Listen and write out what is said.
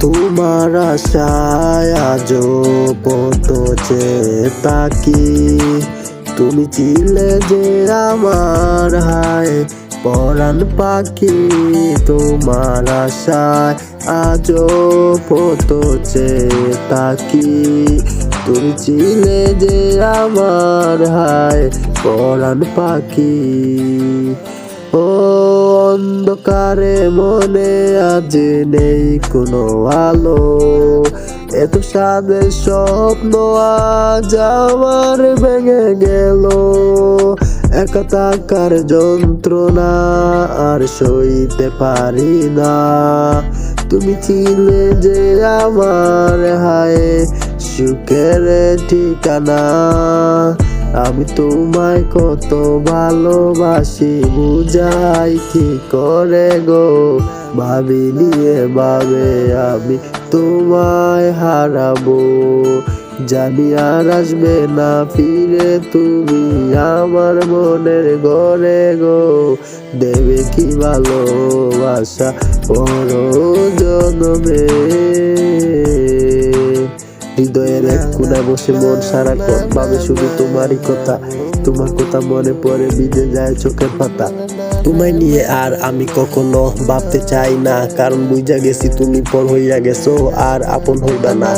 তোমার আশায় আজও পথ তাকি, তুমি ছিলে যে আমার হায় পরাণ পাখি। তোমার আশায় আজও পথ তাকি, তুমি ছিলে যে আমার হায় পরাণ পাখি। ও অন্ধকারে মনে আজ নেই কোনো আলো, এত সাদের স্বপ্ন আজ আমার ভেঙে গেল। একা থাকার যন্ত্রণা আর সইতে পারি না, তুমি ছিলে যে আমার হায় সুখের ঠিকানা। আমি তোমায় কত ভালোবাসি বুঝাই কি করে গো, ভাবিনি এভাবে আমি তোমায় হারাবো। জানি আর আসবে না ফিরে তুমি আমার মনের ঘরে গো, দেবে কি ভালোবাসা পর জন্মে। হৃদয়ের এক কোণায় বসে মন সারাক্ষণ ভাবে শুধু তোমারই কথা, তোমার কথা মনে পড়ে ভিজে যায় চোখের পাতা। তোমায় নিয়ে আর আমি কখনো ভাবতে চাই না, কারণ বুঝা গেছি তুমি পর হইয়া গেছো আর আপন হইবা না।